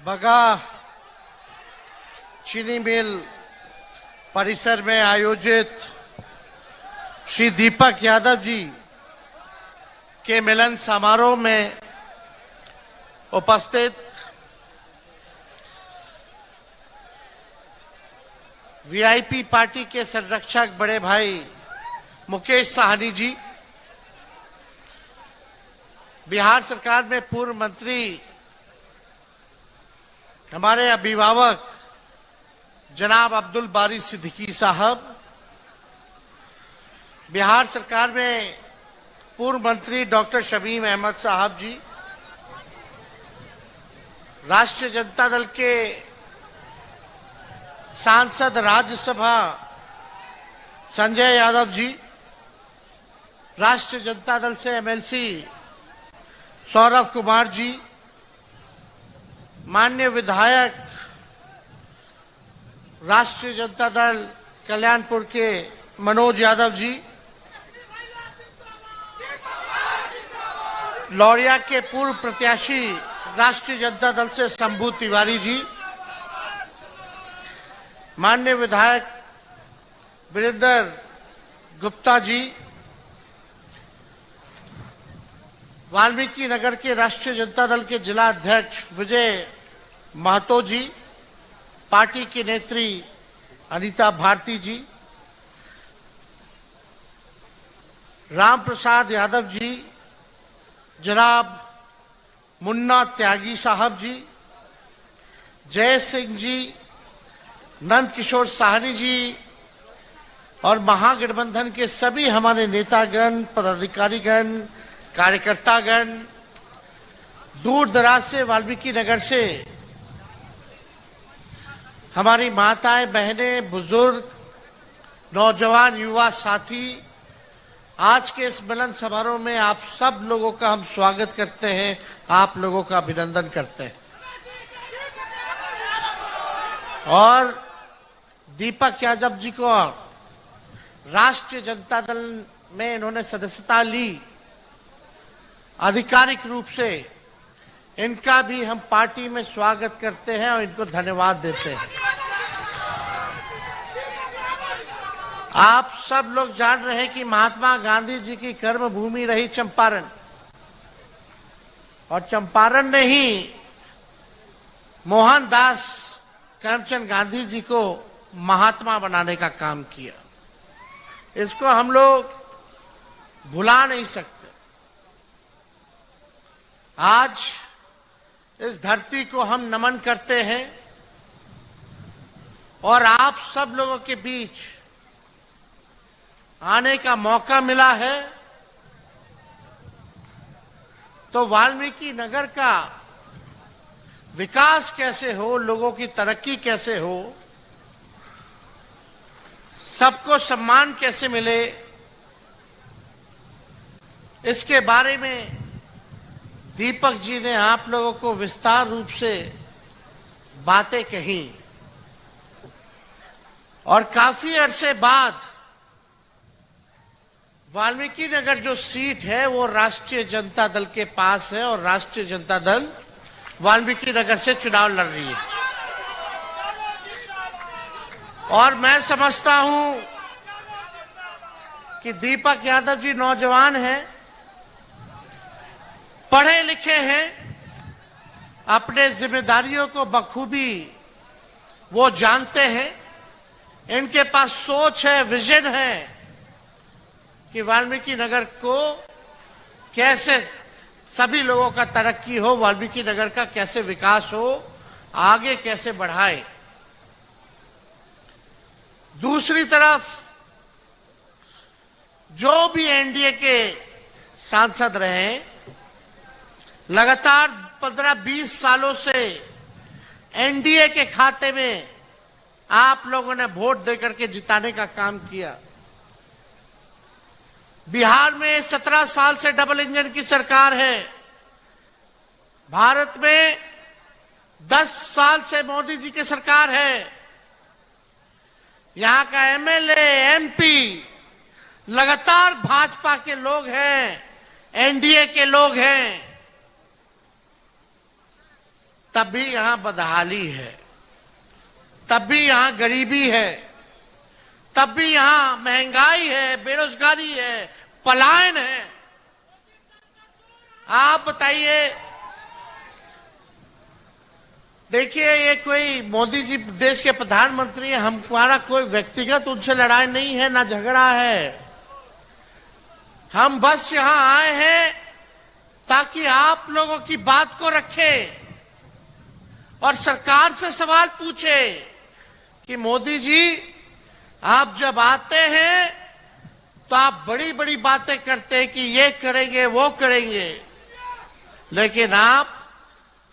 बगा चीनी मिल परिसर में आयोजित श्री दीपक यादव जी के मिलन समारोह में उपस्थित वीआईपी पार्टी के संरक्षक बड़े भाई मुकेश साहनी जी, बिहार सरकार में पूर्व मंत्री हमारे अभिभावक जनाब अब्दुल बारी सिद्दीकी साहब, बिहार सरकार में पूर्व मंत्री डॉक्टर शमीम अहमद साहब जी, राष्ट्रीय जनता दल के सांसद राज्यसभा संजय यादव जी, राष्ट्रीय जनता दल से एमएलसी सौरभ कुमार जी, माननीय विधायक राष्ट्रीय जनता दल कल्याणपुर के मनोज यादव जी, लौरिया के पूर्व प्रत्याशी राष्ट्रीय जनता दल से शंभू तिवारी जी, माननीय विधायक वीरेंद्र गुप्ता जी, वाल्मीकि नगर के राष्ट्रीय जनता दल के जिला अध्यक्ष विजय महतो जी, पार्टी की नेत्री अनीता भारती जी, राम प्रसाद यादव जी, जनाब मुन्ना त्यागी साहब जी, जय सिंह जी, नंद किशोर साहनी जी और महागठबंधन के सभी हमारे नेतागण, पदाधिकारीगण, कार्यकर्तागण, दूर दराज से वाल्मीकि नगर से हमारी माताएं, बहनें, बुजुर्ग, नौजवान, युवा साथी, आज के इस मिलन समारोह में आप सब लोगों का हम स्वागत करते हैं, आप लोगों का अभिनंदन करते हैं। और दीपक यादव जी को राष्ट्रीय जनता दल में इन्होंने सदस्यता ली, आधिकारिक रूप से इनका भी हम पार्टी में स्वागत करते हैं और इनको धन्यवाद देते हैं। आप सब लोग जान रहे हैं कि महात्मा गांधी जी की कर्म भूमि रही चंपारण, और चंपारण ने ही मोहनदास करमचंद गांधी जी को महात्मा बनाने का काम किया। इसको हम लोग भुला नहीं सकते। आज इस धरती को हम नमन करते हैं और आप सब लोगों के बीच आने का मौका मिला है, तो वाल्मीकि नगर का विकास कैसे हो, लोगों की तरक्की कैसे हो, सबको सम्मान कैसे मिले, इसके बारे में दीपक जी ने आप लोगों को विस्तार रूप से बातें कही। और काफी अरसे बाद वाल्मीकि नगर जो सीट है वो राष्ट्रीय जनता दल के पास है और राष्ट्रीय जनता दल वाल्मीकि नगर से चुनाव लड़ रही है। और मैं समझता हूं कि दीपक यादव जी नौजवान हैं, पढ़े लिखे हैं, अपने जिम्मेदारियों को बखूबी वो जानते हैं, इनके पास सोच है, विजन है कि वाल्मीकि नगर को कैसे सभी लोगों का तरक्की हो, वाल्मीकि नगर का कैसे विकास हो, आगे कैसे बढ़ाए। दूसरी तरफ जो भी एनडीए के सांसद रहे, लगातार 15-20 सालों से एनडीए के खाते में आप लोगों ने वोट देकर के जिताने का काम किया। बिहार में 17 साल से डबल इंजन की सरकार है। भारत में 10 साल से मोदी जी की सरकार है। यहां का एमएलए, एमपी लगातार भाजपा के लोग हैं, एनडीए के लोग हैं। तब भी यहां बदहाली है, तब भी यहां गरीबी है, तब भी यहां महंगाई है, बेरोजगारी है, पलायन है। आप बताइए, देखिए ये कोई मोदी जी देश के प्रधानमंत्री हैं, हमारा कोई व्यक्तिगत उनसे लड़ाई नहीं है, ना झगड़ा है। हम बस यहां आए हैं ताकि आप लोगों की बात को रखें और सरकार से सवाल पूछे कि मोदी जी आप जब आते हैं तो आप बड़ी बड़ी बातें करते हैं कि ये करेंगे वो करेंगे, लेकिन आप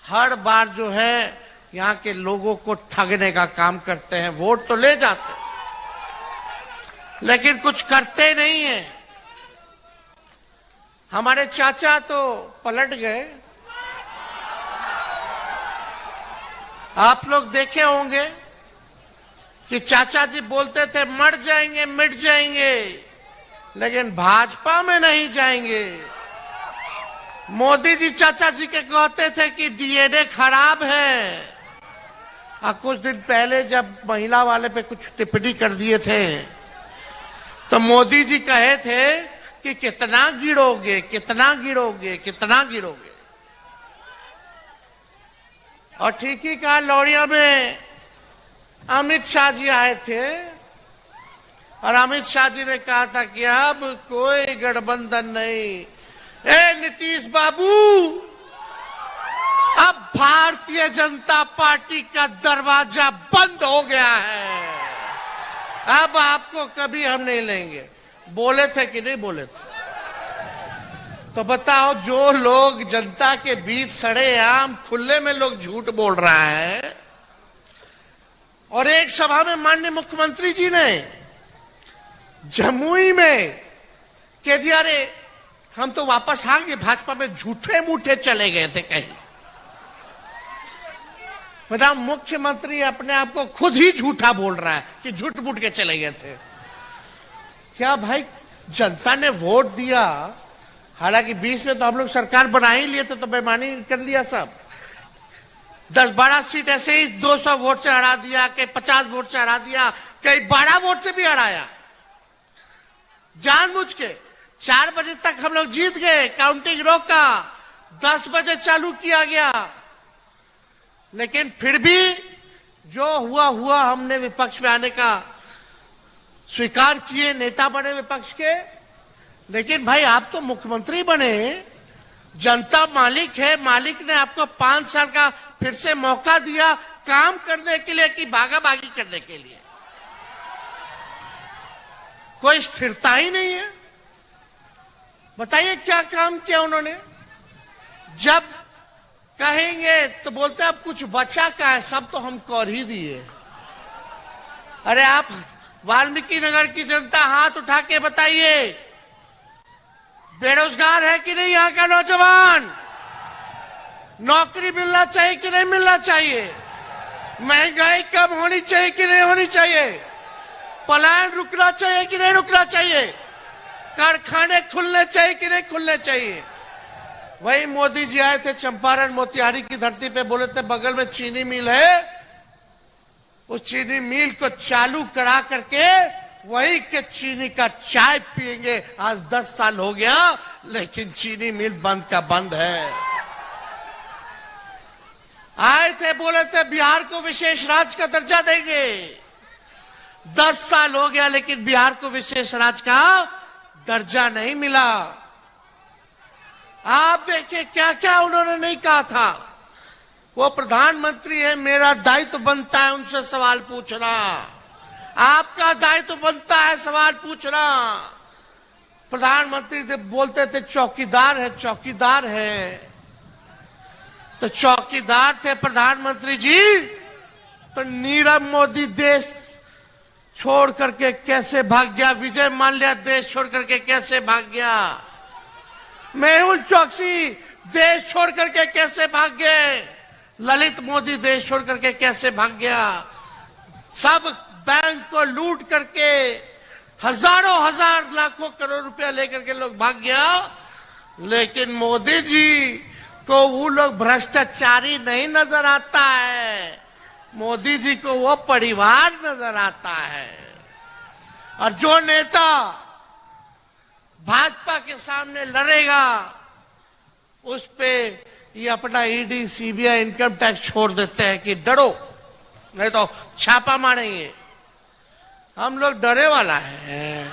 हर बार जो है यहां के लोगों को ठगने का काम करते हैं। वोट तो ले जाते हैं लेकिन कुछ करते नहीं है। हमारे चाचा तो पलट गए, आप लोग देखे होंगे कि चाचा जी बोलते थे मर जाएंगे मिट जाएंगे, लेकिन भाजपा में नहीं जाएंगे। मोदी जी चाचा जी के कहते थे कि डीएनए खराब है, और कुछ दिन पहले जब महिला वाले पे कुछ टिप्पणी कर दिए थे तो मोदी जी कहे थे कि कितना गिरोगे कितना गिरोगे कितना गिरोगे। और ठीक ही कहा, लौड़िया में अमित शाह जी आए थे और अमित शाह जी ने कहा था कि अब कोई गठबंधन नहीं। ए नीतीश बाबू, अब भारतीय जनता पार्टी का दरवाजा बंद हो गया है, अब आपको कभी हम नहीं लेंगे। बोले थे कि नहीं बोले थे? तो बताओ, जो लोग जनता के बीच सड़ेआम खुले में लोग झूठ बोल रहा है। और एक सभा में माननीय मुख्यमंत्री जी ने जमुई में कह दिया, अरे हम तो वापस आ गए भाजपा में, झूठे मूठे चले गए थे कहीं। मतलब मुख्यमंत्री अपने आप को खुद ही झूठा बोल रहा है कि झूठ मूठ के चले गए थे। क्या भाई, जनता ने वोट दिया, हालांकि 20 में तो हम लोग सरकार बना ही लिए थे, तो बेईमानी कर लिया सब। 10-12 सीट ऐसे ही 200 वोट से हरा दिया, कहीं 50 वोट से हरा दिया, कहीं 12 वोट से भी हराया जानबूझ के। 4 बजे तक हम लोग जीत गए, काउंटिंग रोका, 10 बजे चालू किया गया, लेकिन फिर भी जो हुआ हुआ, हमने विपक्ष में आने का स्वीकार किए, नेता बने विपक्ष के। लेकिन भाई आप तो मुख्यमंत्री बने, जनता मालिक है, मालिक ने आपको 5 साल का फिर से मौका दिया काम करने के लिए कि भागाभागी करने के लिए। कोई स्थिरता ही नहीं है। बताइए क्या काम किया उन्होंने? जब कहेंगे तो बोलते अब कुछ बचा का है, सब तो हम कर ही दिए। अरे आप वाल्मीकि नगर की जनता हाथ उठा के बताइए, बेरोजगार है कि नहीं यहाँ का नौजवान? नौकरी मिलना चाहिए कि नहीं मिलना चाहिए? महंगाई कम होनी चाहिए कि नहीं होनी चाहिए? पलायन रुकना चाहिए कि नहीं रुकना चाहिए? कारखाने खुलने चाहिए कि नहीं खुलने चाहिए? वही मोदी जी आए थे चंपारण मोतिहारी की धरती पे, बोले थे बगल में चीनी मिल है, उस चीनी मिल को चालू करा करके वही के चीनी का चाय पिएंगे। आज 10 साल हो गया, लेकिन चीनी मिल बंद का बंद है। आए थे, बोले थे बिहार को विशेष राज्य का दर्जा देंगे। 10 साल हो गया, लेकिन बिहार को विशेष राज्य का दर्जा नहीं मिला। आप देखिए क्या क्या उन्होंने नहीं कहा था। वो प्रधानमंत्री है, मेरा दायित्व बनता है उनसे सवाल पूछना, आपका दायित्व बनता है सवाल पूछना। प्रधानमंत्री बोलते थे चौकीदार है चौकीदार है, तो चौकीदार थे प्रधानमंत्री जी, तो नीरव मोदी देश छोड़ करके कैसे भाग गया? विजय माल्या देश छोड़ करके कैसे भाग गया? मेहुल चौकसी देश छोड़ करके कैसे भाग गए? ललित मोदी देश छोड़ करके कैसे भाग गया? सब बैंक को लूट करके हजारों हजार लाखों करोड़ रुपया लेकर के लोग भाग गया, लेकिन मोदी जी को वो लोग भ्रष्टाचारी नहीं नजर आता है, मोदी जी को वो परिवार नजर आता है। और जो नेता भाजपा के सामने लड़ेगा उस पे ये अपना ईडी, सीबीआई, इनकम टैक्स छोड़ देते हैं कि डरो नहीं तो छापा मारेंगे। हम लोग डरे वाला है।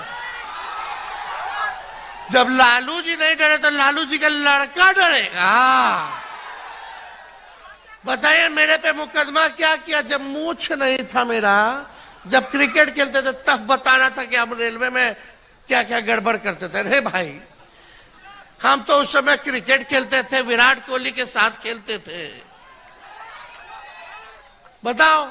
जब लालू जी नहीं डरे तो लालू जी का लड़का डरेगा। बताइए मेरे पे मुकदमा क्या किया जब मूछ नहीं था मेरा, जब क्रिकेट खेलते थे तब बताना था कि हम रेलवे में क्या क्या गड़बड़ करते थे। अरे भाई हम तो उस समय क्रिकेट खेलते थे, विराट कोहली के साथ खेलते थे। बताओ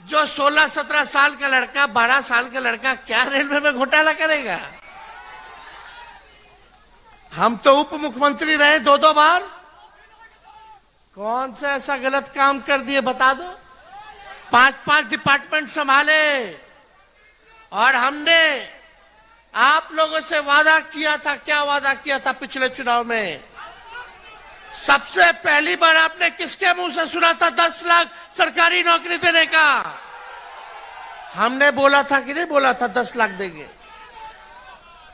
जो 16-17 साल का लड़का, 12 साल का लड़का क्या रेलवे में घोटाला करेगा। हम तो उप मुख्यमंत्री रहे 2-2 बार, कौन सा ऐसा गलत काम कर दिए बता दो। 5-5 डिपार्टमेंट संभाले और हमने आप लोगों से वादा किया था। क्या वादा किया था पिछले चुनाव में? सबसे पहली बार आपने किसके मुंह से सुना था 10 लाख सरकारी नौकरी देने का? हमने बोला था कि नहीं बोला था 10 लाख देंगे?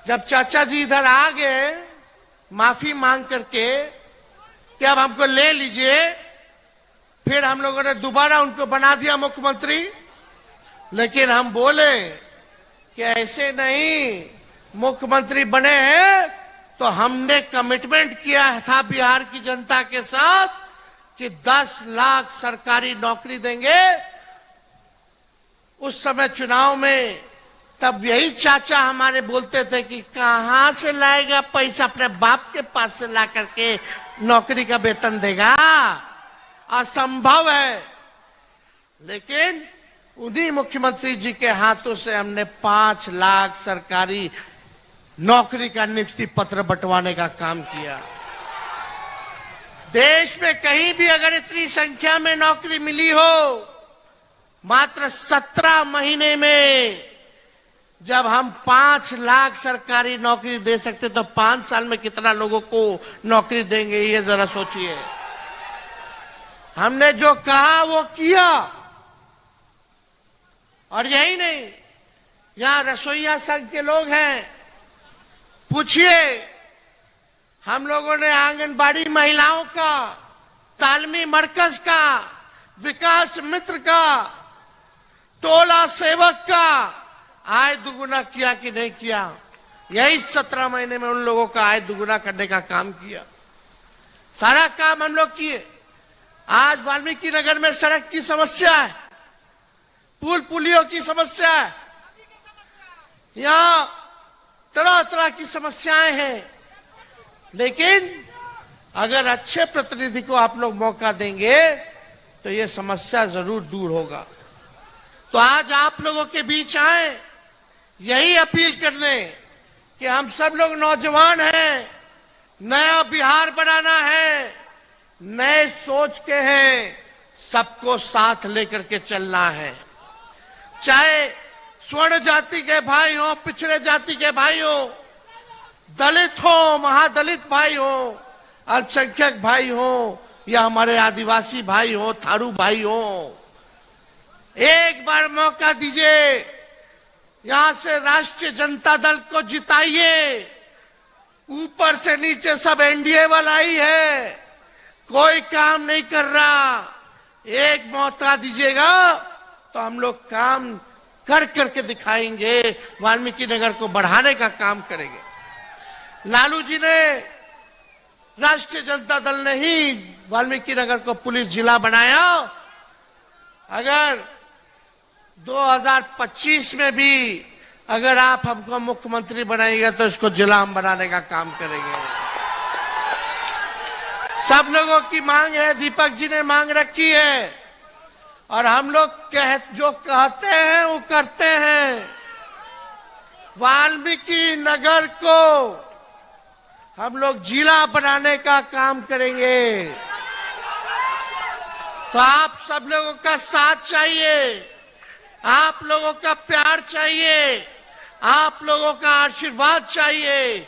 जब चाचा जी इधर आ गए माफी मांग करके कि अब हमको ले लीजिए, फिर हम लोगों ने दोबारा उनको बना दिया मुख्यमंत्री। लेकिन हम बोले कि ऐसे नहीं, मुख्यमंत्री बने हैं तो हमने कमिटमेंट किया था बिहार की जनता के साथ कि 10 लाख सरकारी नौकरी देंगे। उस समय चुनाव में तब यही चाचा हमारे बोलते थे कि कहां से लाएगा पैसा, अपने बाप के पास से ला करके नौकरी का वेतन देगा, असंभव है। लेकिन उन्हीं मुख्यमंत्री जी के हाथों से हमने 5 लाख सरकारी नौकरी का नियुक्ति पत्र बंटवाने का काम किया। देश में कहीं भी अगर इतनी संख्या में नौकरी मिली हो, मात्र 17 महीने में जब हम 5 लाख सरकारी नौकरी दे सकते तो 5 साल में कितना लोगों को नौकरी देंगे, ये जरा सोचिए। हमने जो कहा वो किया। और यही नहीं, यहां रसोईया संघ के लोग हैं, पूछिए। हम लोगों ने आंगनबाड़ी महिलाओं का, तालमी मरकज का, विकास मित्र का, टोला सेवक का आय दुगुना किया कि नहीं किया? यही 17 महीने में उन लोगों का आय दुगुना करने का काम किया। सारा काम हम लोग किए। आज वाल्मीकि नगर में सड़क की समस्या है, पुल पुलियों की समस्या है, यहां तरह तरह की समस्याएं हैं। लेकिन अगर अच्छे प्रतिनिधि को आप लोग मौका देंगे तो ये समस्या जरूर दूर होगा। तो आज आप लोगों के बीच आए यही अपील करने कि हम सब लोग नौजवान हैं, नया बिहार बनाना है, नए सोच के हैं, सबको साथ लेकर के चलना है। चाहे स्वर्ण जाति के भाई हो, पिछड़े जाति के भाई हो, दलित हो, महादलित भाई हो, अल्पसंख्यक भाई हो, या हमारे आदिवासी भाई हो, थारू भाई हो, एक बार मौका दीजिए। यहां से राष्ट्रीय जनता दल को जिताइए। ऊपर से नीचे सब एनडीए वाला ही है, कोई काम नहीं कर रहा। एक मौका दीजिएगा तो हम लोग काम कर करके दिखाएंगे, वाल्मीकि नगर को बढ़ाने का काम करेंगे। लालू जी ने, राष्ट्रीय जनता दल ने ही वाल्मीकि नगर को पुलिस जिला बनाया। अगर 2025 में भी अगर आप हमको मुख्यमंत्री बनाएंगे तो इसको जिला हम बनाने का काम करेंगे। सब लोगों की मांग है, दीपक जी ने मांग रखी है, और हम लोग जो कहते हैं वो करते हैं। वाल्मीकि नगर को हम लोग जिला बनाने का काम करेंगे। तो आप सब लोगों का साथ चाहिए, आप लोगों का प्यार चाहिए, आप लोगों का आशीर्वाद चाहिए,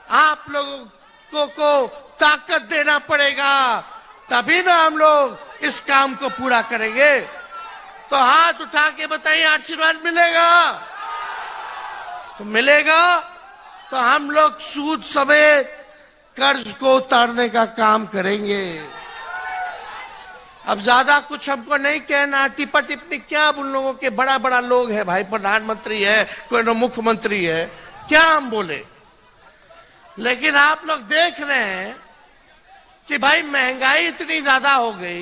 आप लोगों को ताकत देना पड़ेगा, तभी ना हम लोग इस काम को पूरा करेंगे। तो हाथ उठा के बताइए, आशीर्वाद मिलेगा? तो मिलेगा तो हम लोग सूद समेत कर्ज को उतारने का काम करेंगे। अब ज्यादा कुछ हमको नहीं कहना, टिप्पा टिप्पणी क्या, अब उन लोगों के बड़ा बड़ा लोग है भाई, प्रधानमंत्री है, कोई न मुख्यमंत्री है, क्या हम बोले। लेकिन आप लोग देख रहे हैं कि भाई महंगाई इतनी ज्यादा हो गई।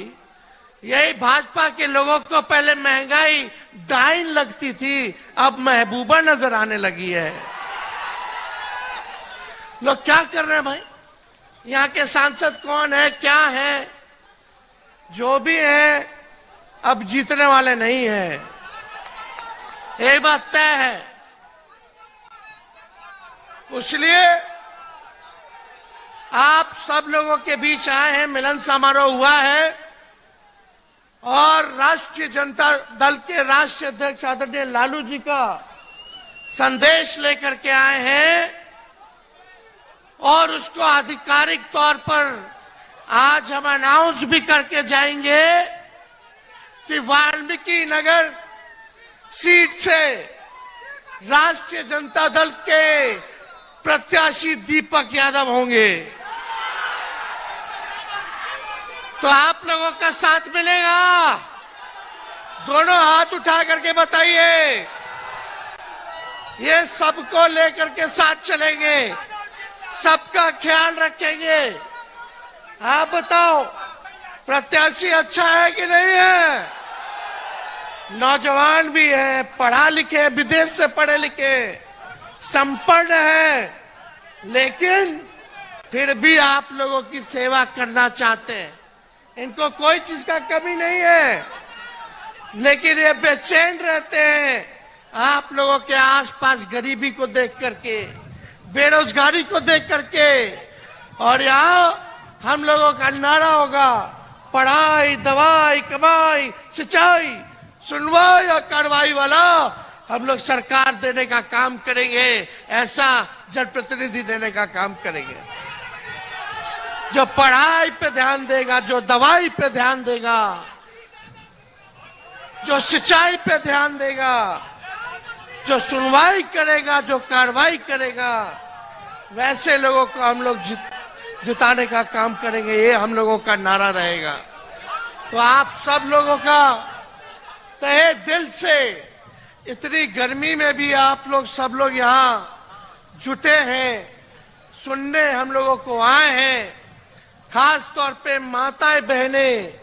यही भाजपा के लोगों को पहले महंगाई डाइन लगती थी, अब महबूबा नजर आने लगी है। लोग क्या कर रहे हैं भाई? यहाँ के सांसद कौन है, क्या है? जो भी है अब जीतने वाले नहीं है, एक बात तय है। इसलिए आप सब लोगों के बीच आए हैं, मिलन समारोह हुआ है और राष्ट्रीय जनता दल के राष्ट्रीय अध्यक्ष आदरणीय लालू जी का संदेश लेकर के आए हैं और उसको आधिकारिक तौर पर आज हम अनाउंस भी करके जाएंगे कि वाल्मीकि नगर सीट से राष्ट्रीय जनता दल के प्रत्याशी दीपक यादव होंगे। तो आप लोगों का साथ मिलेगा? दोनों हाथ उठा करके बताइए। ये सबको लेकर के साथ चलेंगे, सबका ख्याल रखेंगे। आप बताओ, प्रत्याशी अच्छा है कि नहीं है? नौजवान भी है, पढ़ा लिखे, विदेश से पढ़े लिखे, संपन्न है, लेकिन फिर भी आप लोगों की सेवा करना चाहते हैं। इनको कोई चीज का कमी नहीं है, लेकिन ये बेचैन रहते हैं आप लोगों के आसपास गरीबी को देख करके, बेरोजगारी को देख करके। और यहाँ हम लोगों का नारा होगा, पढ़ाई, दवाई, कमाई, सिंचाई, सुनवाई और कार्रवाई वाला हम लोग सरकार देने का काम करेंगे। ऐसा जनप्रतिनिधि देने का काम करेंगे जो पढ़ाई पे ध्यान देगा, जो दवाई पे ध्यान देगा, जो सिंचाई पे ध्यान देगा, जो सुनवाई करेगा, जो कार्रवाई करेगा, वैसे लोगों को हम लोग जिताने का काम करेंगे। ये हम लोगों का नारा रहेगा। तो आप सब लोगों का तहे दिल से, इतनी गर्मी में भी आप लोग सब लोग यहाँ जुटे हैं, सुनने हम लोगों को आए हैं। खास तौर पे माताएं बहनें,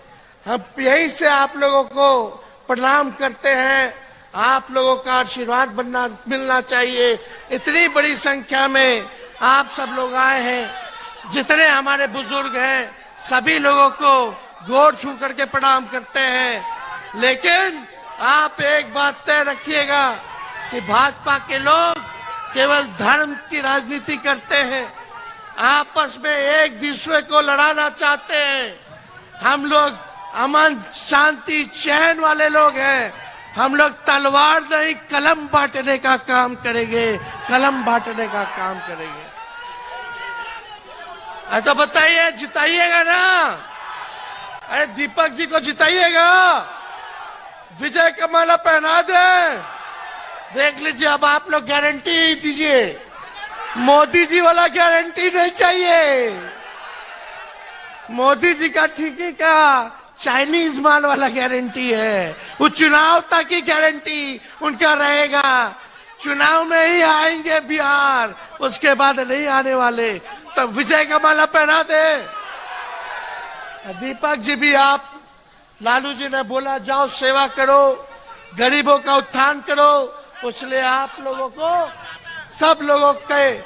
हम यहीं से आप लोगों को प्रणाम करते हैं। आप लोगों का आशीर्वाद मिलना चाहिए। इतनी बड़ी संख्या में आप सब लोग आए हैं। जितने हमारे बुजुर्ग हैं, सभी लोगों को गोर छू करके प्रणाम करते हैं। लेकिन आप एक बात तय रखिएगा कि भाजपा के लोग केवल धर्म की राजनीति करते हैं, आपस में एक दूसरे को लड़ाना चाहते हैं। हम लोग अमन, शांति, चैन वाले लोग हैं। हम लोग तलवार नहीं, कलम बांटने का काम करेंगे, कलम बांटने का काम करेंगे। तो बताइए, जिताइएगा ना? अरे दीपक जी को जिताइएगा, विजय का माला पहना दे। देख लीजिए, अब आप लोग गारंटी दीजिए। मोदी जी वाला गारंटी नहीं चाहिए। मोदी जी का ठीकी का चाइनीज माल वाला गारंटी है। वो चुनाव तक की गारंटी उनका रहेगा। चुनाव में ही आएंगे बिहार, उसके बाद नहीं आने वाले। तो विजय का माला पहना दे। दीपक जी भी, आप, लालू जी ने बोला जाओ सेवा करो, गरीबों का उत्थान करो, इसलिए आप लोगों को, सब लोगों के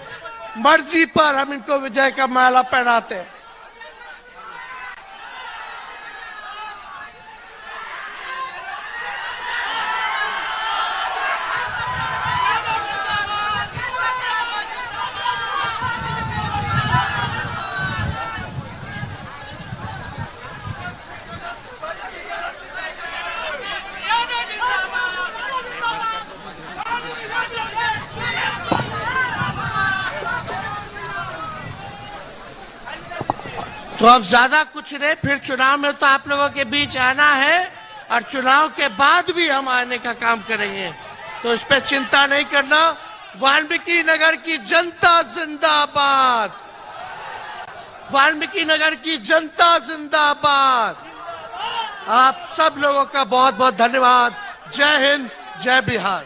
मर्जी पर हम इनको विजय का माला पहनाते हैं। तो अब ज्यादा कुछ नहीं, फिर चुनाव में तो आप लोगों के बीच आना है और चुनाव के बाद भी हम आने का काम करेंगे, तो इस पे चिंता नहीं करना। वाल्मीकि नगर की जनता जिंदाबाद, वाल्मीकि नगर की जनता जिंदाबाद। आप सब लोगों का बहुत बहुत धन्यवाद। जय हिंद, जय बिहार।